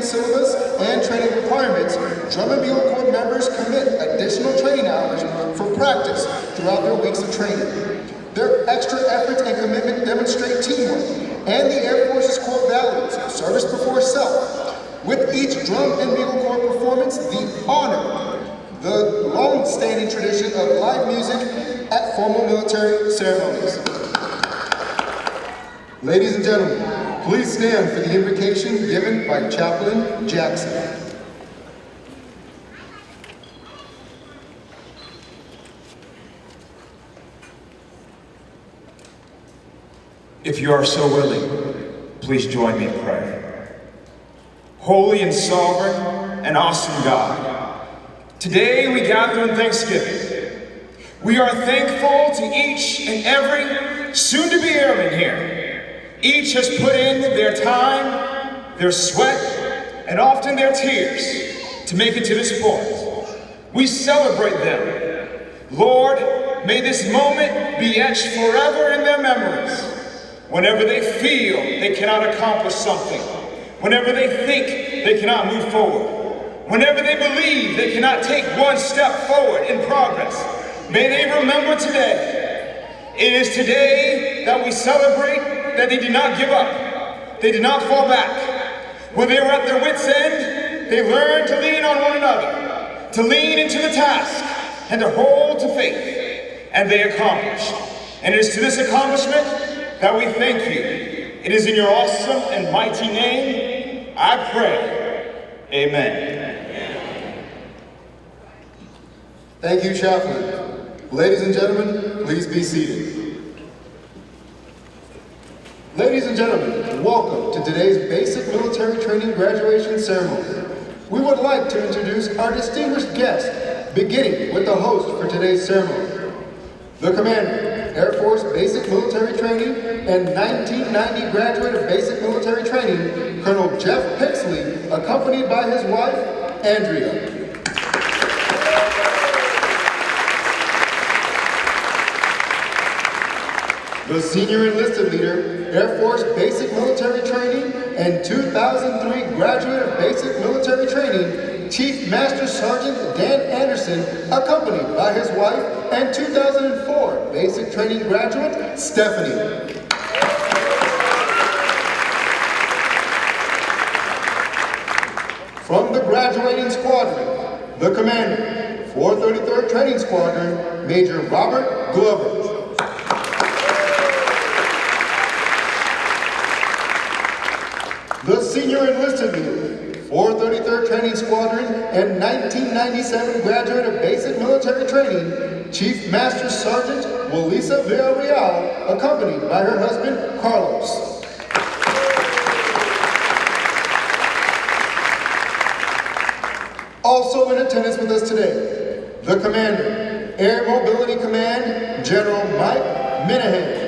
syllabus and training requirements, Drum and Bugle Corps members commit additional training hours for practice throughout their weeks of training. Their extra efforts and commitment demonstrate teamwork and the Air Force's core values, service before self. With each Drum and Bugle Corps performance, the honor, the long-standing tradition of live music at formal military ceremonies. Ladies and gentlemen, please stand for the invocation given by Chaplain Jackson. If you are so willing, please join me in prayer. Holy and sovereign and awesome God, today we gather in thanksgiving. We are thankful to each and every soon-to-be airman here. Each has put in their time, their sweat, and often their tears to make it to this point. We celebrate them. Lord, may this moment be etched forever in their memories. Whenever they feel they cannot accomplish something, whenever they think they cannot move forward, whenever they believe they cannot take one step forward in progress, may they remember today. It is today that we celebrate that they did not give up. They did not fall back. When they were at their wits' end, they learned to lean on one another, to lean into the task, and to hold to faith. And they accomplished. And it is to this accomplishment that we thank you. It is in your awesome and mighty name I pray. Amen. Thank you, Chaplain. Ladies and gentlemen, please be seated. Ladies and gentlemen, welcome to today's Basic Military Training Graduation Ceremony. We would like to introduce our distinguished guest, beginning with the host for today's ceremony. The Commander, Air Force Basic Military Training and 1990 graduate of Basic Military Training, Colonel Jeff Pixley, accompanied by his wife, Andrea. The Senior Enlisted Leader, Air Force Basic Military Training and 2003 graduate of Basic Military Training, Chief Master Sergeant Dan Anderson, accompanied by his wife and 2004 Basic Training graduate, Stephanie. From the graduating squadron, the Commander, 433rd Training Squadron, Major Robert Glover. The Senior Enlisted Leader, 433rd Training Squadron and 1997 graduate of Basic Military Training, Chief Master Sergeant Walisa Villarreal, accompanied by her husband, Carlos. Also in attendance with us today, the Commander, Air Mobility Command, General Mike Minahan.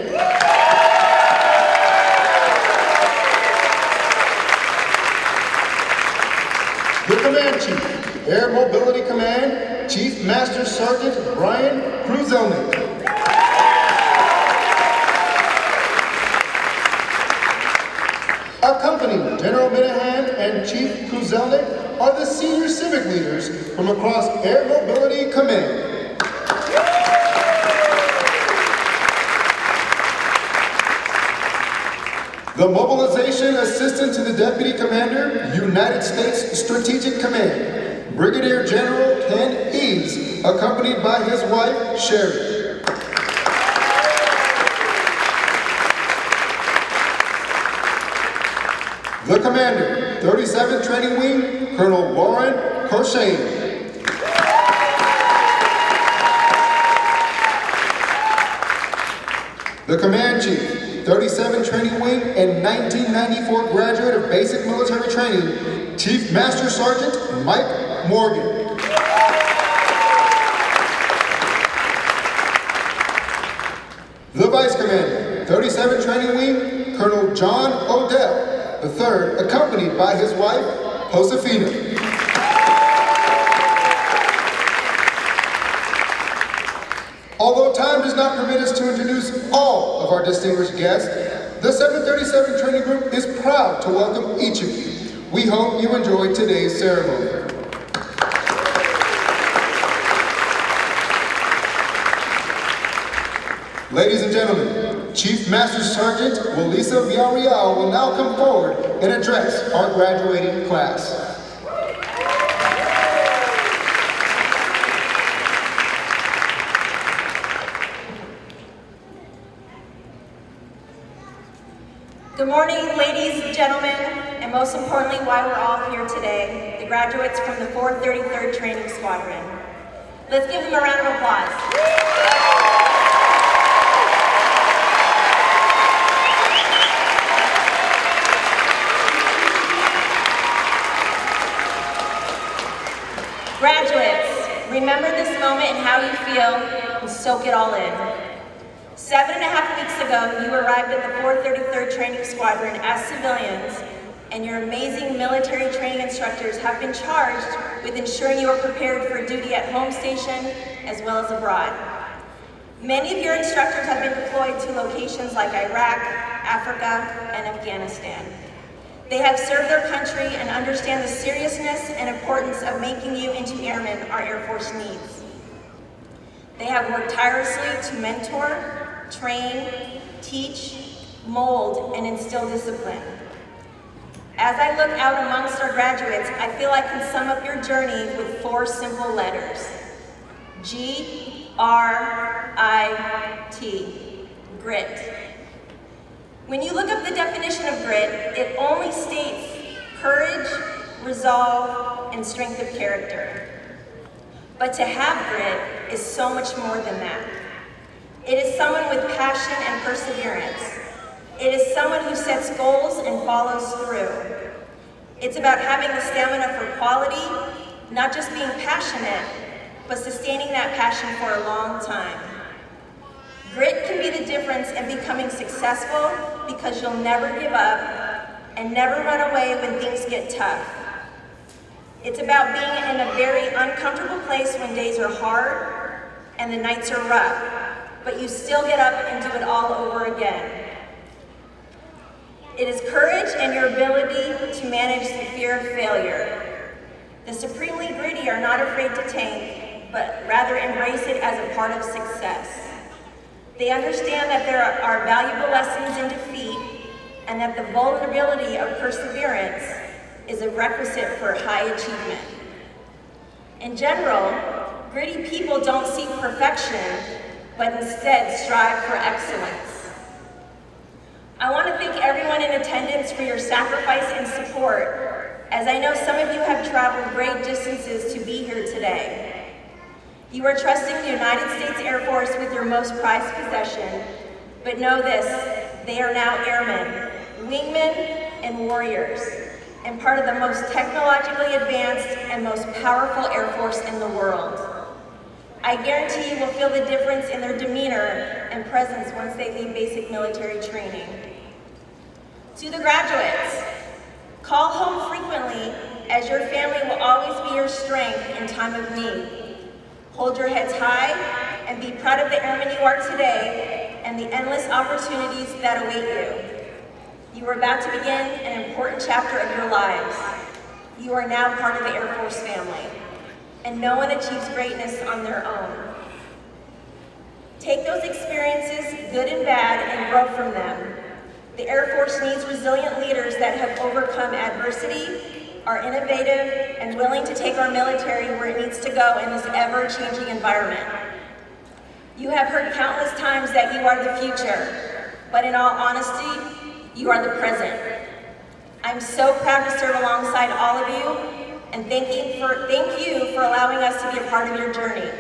The Command Chief, Air Mobility Command, Chief Master Sergeant Brian Kruzelnik. Accompanying General Minahan and Chief Kruzelnik are the senior civic leaders from across Air Mobility Command. The Mobilization Assistant to the Deputy Commander, United States Strategic Command, Brigadier General Ken Eaves, accompanied by his wife, Sherry. The Commander, 37th Training Wing, Colonel Warren Corshane. The Command Chief, 37th Training Wing and 1994 graduate of Basic Military Training, Chief Master Sergeant Mike Morgan. The Vice Commander, 37th Training Wing, Colonel John Odell III, accompanied by his wife, Josefina. Although time does not permit us to introduce all of our distinguished guests, the 737 Training Group is proud to welcome each of you. We hope you enjoyed today's ceremony. Ladies and gentlemen, Chief Master Sergeant Walisa Villarreal will now come forward and address our graduating class. Good morning, ladies and gentlemen, and most importantly, why we're all here today, the graduates from the 433rd Training Squadron. Let's give them a round of applause. Graduates, remember this moment and how you feel, and soak it all in. 7.5 weeks ago, you arrived at the 433rd Training Squadron as civilians, and your amazing military training instructors have been charged with ensuring you are prepared for duty at home station as well as abroad. Many of your instructors have been deployed to locations like Iraq, Africa, and Afghanistan. They have served their country and understand the seriousness and importance of making you into airmen our Air Force needs. They have worked tirelessly to mentor, train, teach, mold, and instill discipline. As I look out amongst our graduates, I feel I can sum up your journey with 4 simple letters. G-R-I-T, grit. When you look up the definition of grit, it only states courage, resolve, and strength of character. But to have grit is so much more than that. It is someone with passion and perseverance. It is someone who sets goals and follows through. It's about having the stamina for quality, not just being passionate, but sustaining that passion for a long time. Grit can be the difference in becoming successful because you'll never give up and never run away when things get tough. It's about being in a very uncomfortable place when days are hard and the nights are rough, but you still get up and do it all over again. It is courage and your ability to manage the fear of failure. The supremely gritty are not afraid to tank, but rather embrace it as a part of success. They understand that there are valuable lessons in defeat and that the vulnerability of perseverance is a requisite for high achievement. In general, gritty people don't seek perfection, but instead strive for excellence. I want to thank everyone in attendance for your sacrifice and support, as I know some of you have traveled great distances to be here today. You are trusting the United States Air Force with your most prized possession, but know this, they are now airmen, wingmen, and warriors, and part of the most technologically advanced and most powerful Air Force in the world. I guarantee you will feel the difference in their demeanor and presence once they leave basic military training. To the graduates, call home frequently, as your family will always be your strength in time of need. Hold your heads high and be proud of the airman you are today and the endless opportunities that await you. You are about to begin an important chapter of your lives. You are now part of the Air Force family, and no one achieves greatness on their own. Take those experiences, good and bad, and grow from them. The Air Force needs resilient leaders that have overcome adversity, are innovative, and willing to take our military where it needs to go in this ever-changing environment. You have heard countless times that you are the future, but in all honesty, you are the present. I'm so proud to serve alongside all of you, and thank you for allowing us to be a part of your journey.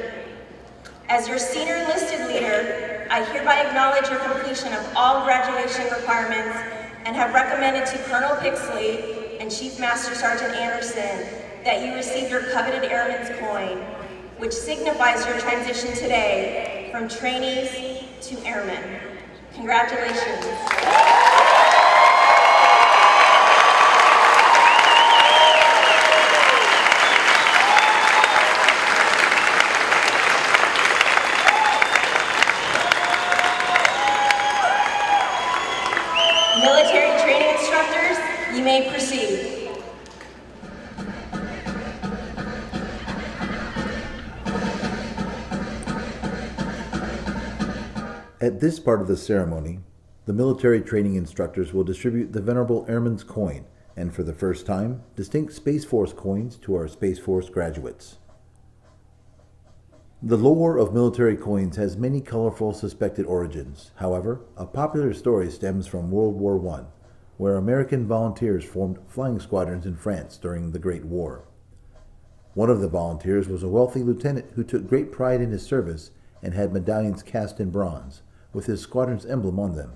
As your senior enlisted leader, I hereby acknowledge your completion of all graduation requirements and have recommended to Colonel Pixley and Chief Master Sergeant Anderson that you receive your coveted Airman's coin, which signifies your transition today from trainees to airmen. Congratulations. Military training instructors, you may proceed. At this part of the ceremony, the military training instructors will distribute the venerable Airman's coin, and for the first time, distinct Space Force coins to our Space Force graduates. The lore of military coins has many colorful suspected origins. However, a popular story stems from World War I, where American volunteers formed flying squadrons in France during the Great War. One of the volunteers was a wealthy lieutenant who took great pride in his service and had medallions cast in bronze, with his squadron's emblem on them.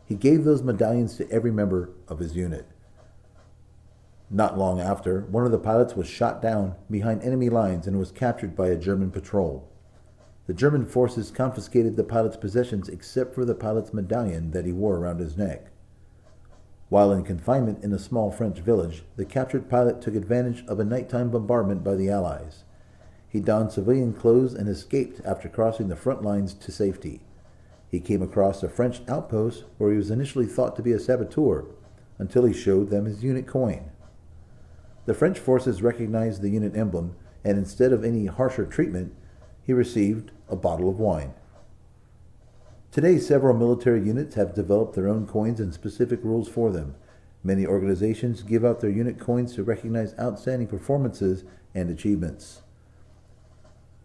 He gave those medallions to every member of his unit. Not long after, one of the pilots was shot down behind enemy lines and was captured by a German patrol. The German forces confiscated the pilot's possessions except for the pilot's medallion that he wore around his neck. While in confinement in a small French village, the captured pilot took advantage of a nighttime bombardment by the Allies. He donned civilian clothes and escaped after crossing the front lines to safety. He came across a French outpost where he was initially thought to be a saboteur, until he showed them his unit coin. The French forces recognized the unit emblem, and instead of any harsher treatment, he received a bottle of wine. Today, several military units have developed their own coins and specific rules for them. Many organizations give out their unit coins to recognize outstanding performances and achievements.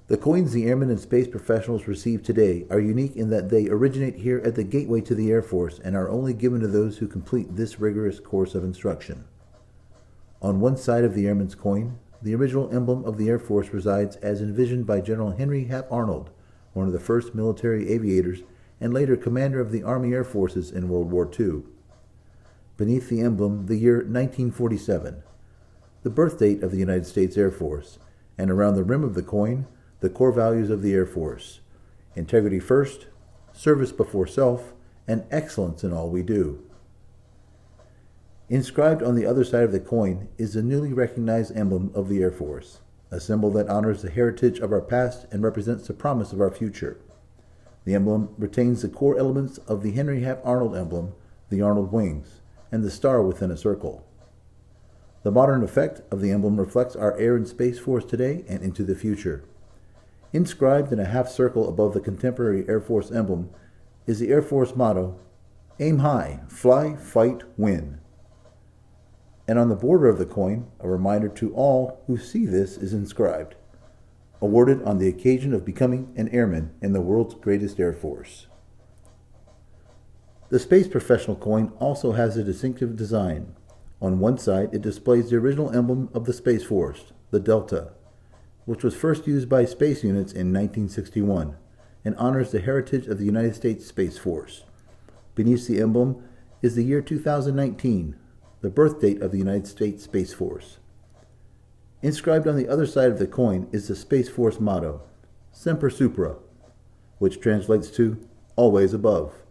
The coins the airmen and space professionals receive today are unique in that they originate here at the gateway to the Air Force and are only given to those who complete this rigorous course of instruction. On one side of the Airman's coin, the original emblem of the Air Force resides as envisioned by General Henry Hap Arnold, one of the first military aviators and later commander of the Army Air Forces in World War II. Beneath the emblem, the year 1947, the birth date of the United States Air Force, and around the rim of the coin, the core values of the Air Force: integrity first, service before self, and excellence in all we do. Inscribed on the other side of the coin is the newly recognized emblem of the Air Force, a symbol that honors the heritage of our past and represents the promise of our future. The emblem retains the core elements of the Henry Hap Arnold emblem, the Arnold wings, and the star within a circle. The modern effect of the emblem reflects our Air and Space Force today and into the future. Inscribed in a half circle above the contemporary Air Force emblem is the Air Force motto, "Aim high, fly, fight, win." And on the border of the coin, a reminder to all who see this is inscribed, "Awarded on the occasion of becoming an airman in the world's greatest Air Force." The Space Professional coin also has a distinctive design. On one side, it displays the original emblem of the Space Force, the Delta, which was first used by space units in 1961 and honors the heritage of the United States Space Force. Beneath the emblem is the year 2019, the birth date of the United States Space Force. Inscribed on the other side of the coin is the Space Force motto, "Semper Supra," which translates to "always above."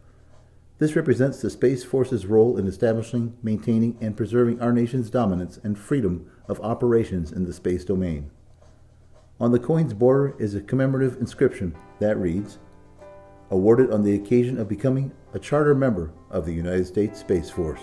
This represents the Space Force's role in establishing, maintaining, and preserving our nation's dominance and freedom of operations in the space domain. On the coin's border is a commemorative inscription that reads, "Awarded on the occasion of becoming a charter member of the United States Space Force."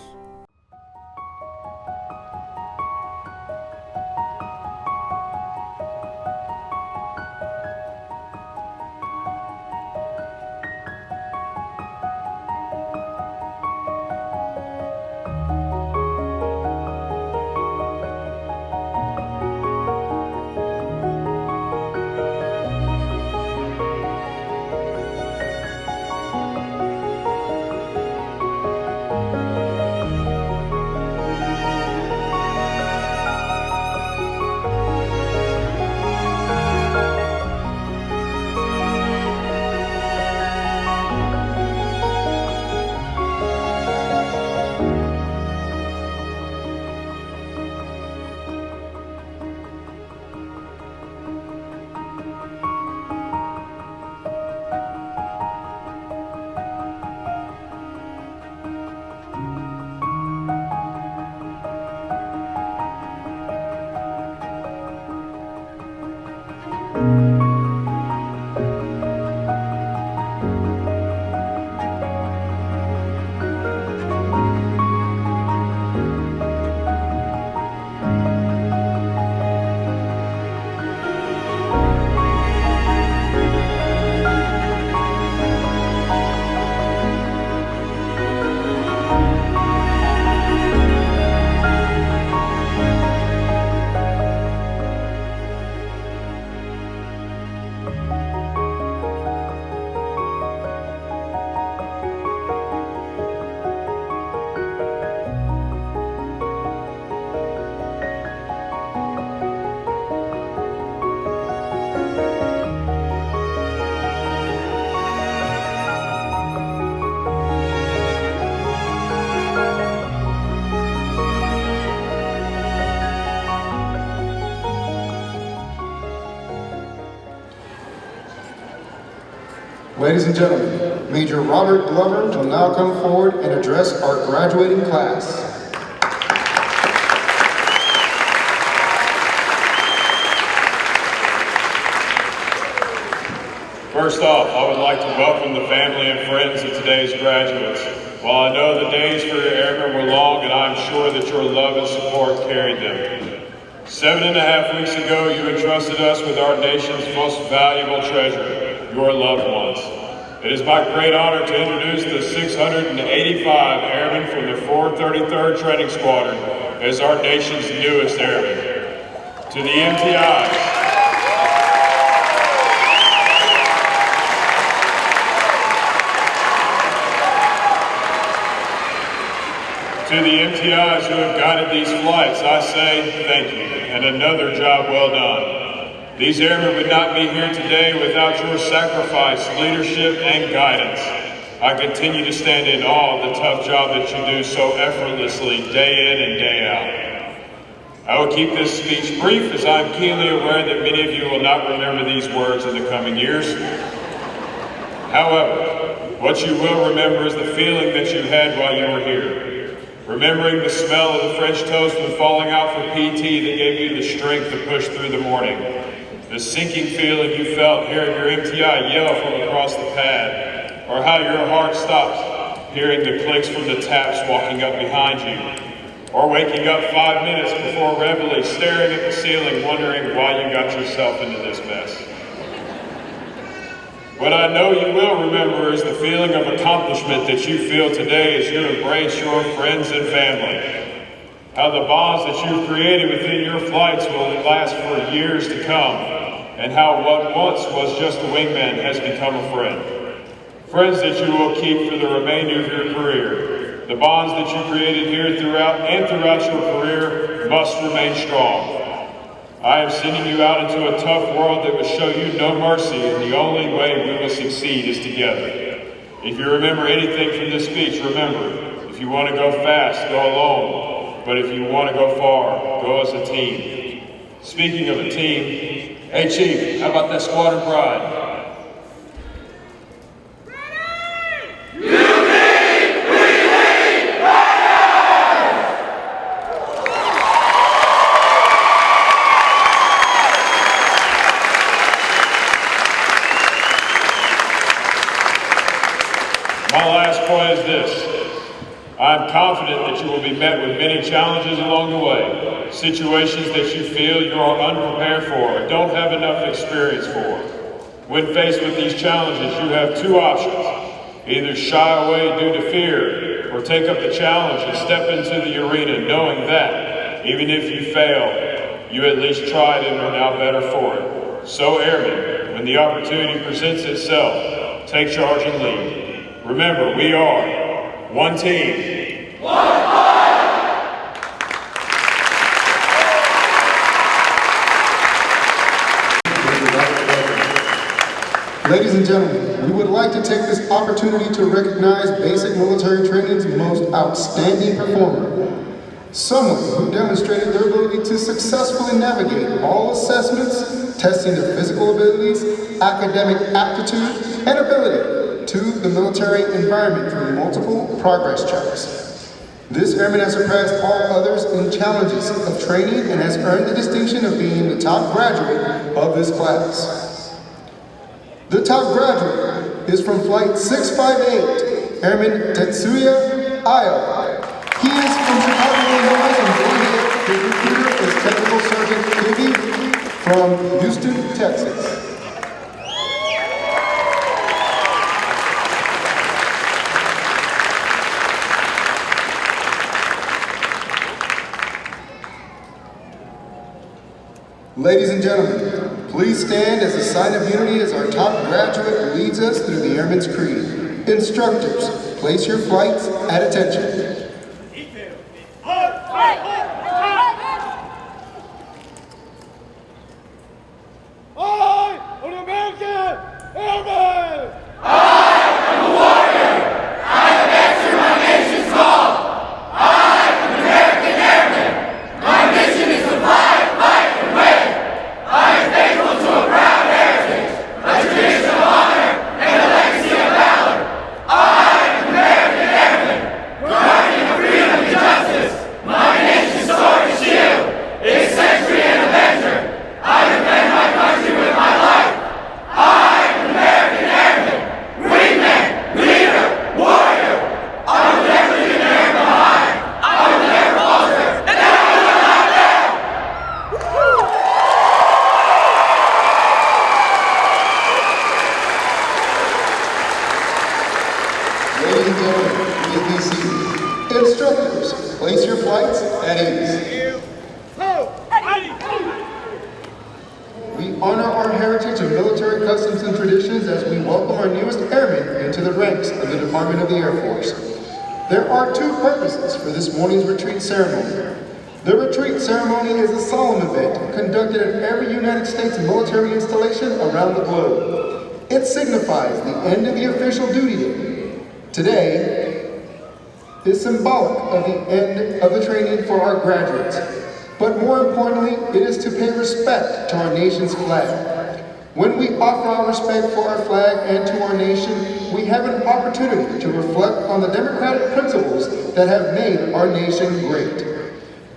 Ladies and gentlemen, Major Robert Glover will now come forward and address our graduating class. First off, I would like to welcome the family and friends of today's graduates. While I know the days for your airmen were long, and I'm sure that your love and support carried them. 7.5 weeks ago, you entrusted us with our nation's most valuable treasure, your loved ones. It is my great honor to introduce the 685 airmen from the 433rd Training Squadron as our nation's newest airmen. To the MTIs, who have guided these flights, I say thank you, and another job well done. These airmen would not be here today without your sacrifice, leadership, and guidance. I continue to stand in awe of the tough job that you do so effortlessly, day in and day out. I will keep this speech brief, as I am keenly aware that many of you will not remember these words in the coming years. However, what you will remember is the feeling that you had while you were here. Remembering the smell of the French toast when falling out for PT that gave you the strength to push through the morning. The sinking feeling you felt hearing your MTI yell from across the pad. Or how your heart stopped hearing the clicks from the taps walking up behind you. Or waking up 5 minutes before reveille, staring at the ceiling, wondering why you got yourself into this mess. What I know you will remember is the feeling of accomplishment that you feel today as you embrace your friends and family. How the bonds that you've created within your flights will last for years to come, and how what once was just a wingman has become a friend. Friends that you will keep for the remainder of your career. The bonds that you created here throughout your career must remain strong. I am sending you out into a tough world that will show you no mercy, and the only way we will succeed is together. If you remember anything from this speech, remember, if you want to go fast, go alone. But if you want to go far, go as a team. Speaking of a team, hey Chief, how about that squadron pride? I'm confident that you will be met with many challenges along the way, situations that you feel you are unprepared for or don't have enough experience for. When faced with these challenges, you have two options. Either shy away due to fear, or take up the challenge and step into the arena knowing that, even if you fail, you at least tried and are now better for it. So Airmen, when the opportunity presents itself, take charge and lead. Remember, we are one team. One flight! Ladies and gentlemen, we would like to take this opportunity to recognize basic military training's most outstanding performer. Someone who demonstrated their ability to successfully navigate all assessments, testing their physical abilities, academic aptitude, and ability to the military environment through multiple progress checks. This airman has surpassed all others in challenges of training and has earned the distinction of being the top graduate of this class. The top graduate is from Flight 658, Airman Tetsuya Ayo. He is from Chicago, Illinois, and his recruiter is Technical Sergeant Kibby from Houston, Texas. Ladies and gentlemen, please stand as a sign of unity as our top graduate leads us through the Airman's Creed. Instructors, place your flights at attention. I, an American Airman! Tradition of honor and election. customs and traditions as we welcome our newest airmen into the ranks of the Department of the Air Force. There are two purposes for this morning's retreat ceremony. The retreat ceremony is a solemn event conducted at every United States military installation around the globe. It signifies the end of the official duty day. Today is symbolic of the end of the training for our graduates. But more importantly, it is to pay respect to our nation's flag. When we offer our respect for our flag and to our nation, we have an opportunity to reflect on the democratic principles that have made our nation great.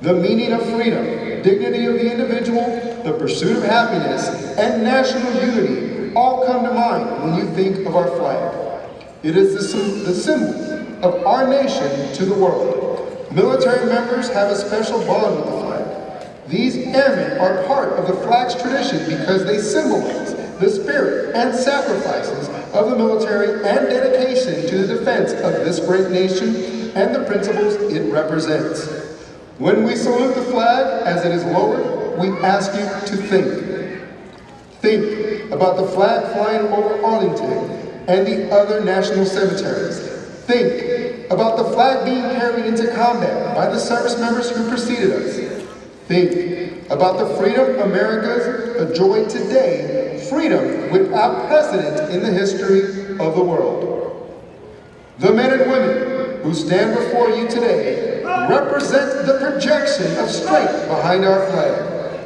The meaning of freedom, dignity of the individual, the pursuit of happiness, and national unity all come to mind when you think of our flag. It is the symbol of our nation to the world. Military members have a special bond with the flag. These airmen are part of the flag's tradition because they symbolize the spirit and sacrifices of the military and dedication to the defense of this great nation and the principles it represents. When we salute the flag as it is lowered, we ask you to think. Think about the flag flying over Arlington and the other national cemeteries. Think about the flag being carried into combat by the service members who preceded us. Think about the freedom America enjoyed today, freedom without precedent in the history of the world. The men and women who stand before you today represent the projection of strength behind our flag.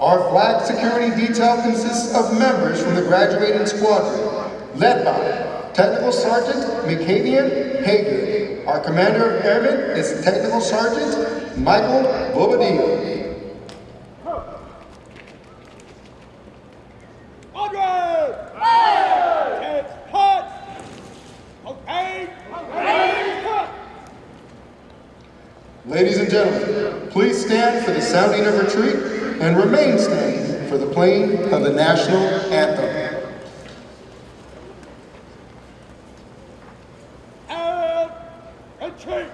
Our flag security detail consists of members from the graduating squadron, led by Technical Sergeant McCavian Hager. Our Commander of Airmen is Technical Sergeant Michael Bobadilla. Ladies and gentlemen, please stand for the sounding of retreat and remain standing for the playing of the national anthem. Retreat!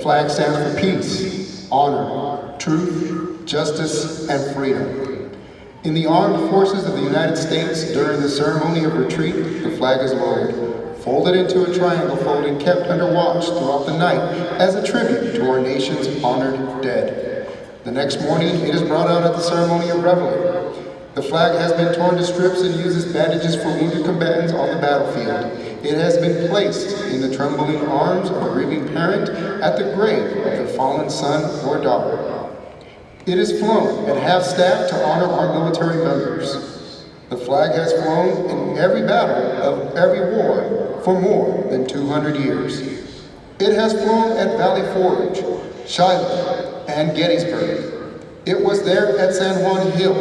flag stands for peace, honor, truth, justice, and freedom. In the armed forces of the United States, during the ceremony of retreat, the flag is lowered, folded into a triangle fold and kept under watch throughout the night as a tribute to our nation's honored dead. The next morning, it is brought out at the ceremony of reveille. The flag has been torn to strips and uses bandages for wounded combatants on the battlefield. It has been placed in the trembling arms of a grieving parent at the grave of their fallen son or daughter. It is flown at half-staff to honor our military members. The flag has flown in every battle of every war for more than 200 years. It has flown at Valley Forge, Shiloh, and Gettysburg. It was there at San Juan Hill,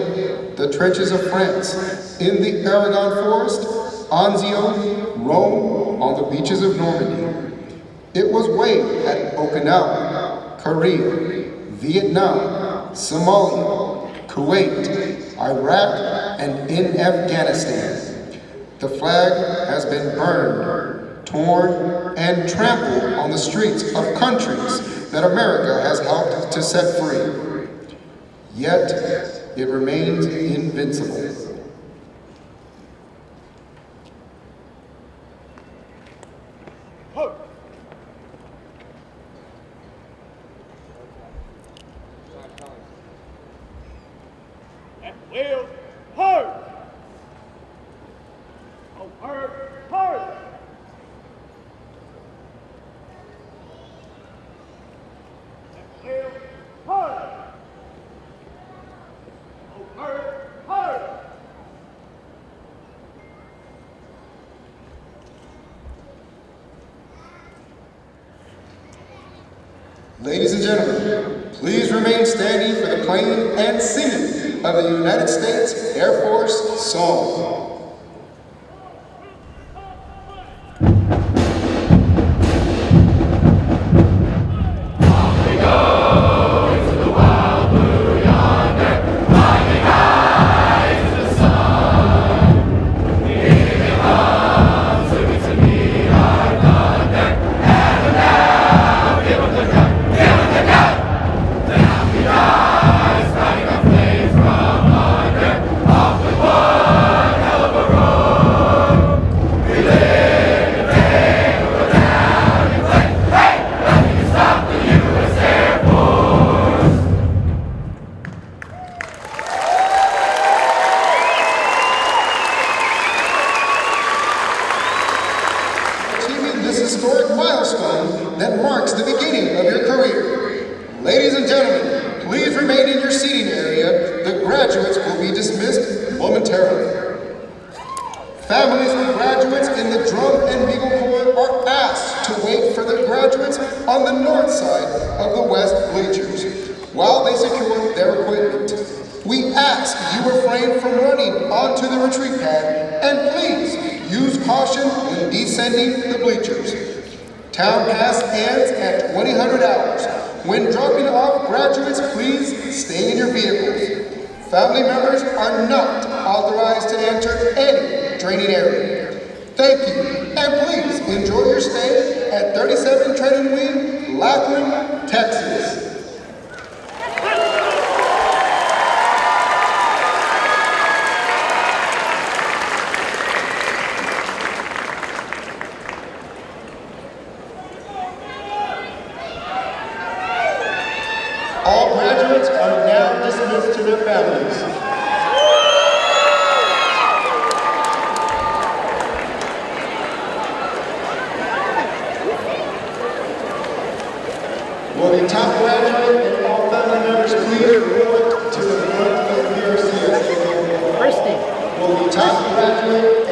the trenches of France, in the Aragon Forest, Anzio, Rome, on the beaches of Normandy. It was waved at Okinawa, Korea, Vietnam, Somalia, Kuwait, Iraq, and in Afghanistan. The flag has been burned, torn, and trampled on the streets of countries that America has helped to set free. Yet, it remains invincible. Wheels, hard! Oh, hard, hard! Wheels, hard! Oh, hard, hard! Ladies and gentlemen, please remain standing for the playing and singing of the United States Air Force song. That marks the beginning of your career. Ladies and gentlemen, please remain in your seating area. The graduates will be dismissed momentarily. Families of graduates in the Drum and Bugle Corps are asked to wait for the graduates on the north side of the west bleachers while they secure their equipment. We ask you refrain from running onto the retreat pad and please use caution when descending the bleachers. Town Pass ends at 2000 hours. When dropping off graduates, please stay in your vehicles. Family members are not authorized to enter any training area. Thank you, and please enjoy your stay at 37 Training Wing, Lackland, Texas. All graduates are now dismissed to their families. Will the top graduate and all family members please report to the front of the PRC? Will the top graduate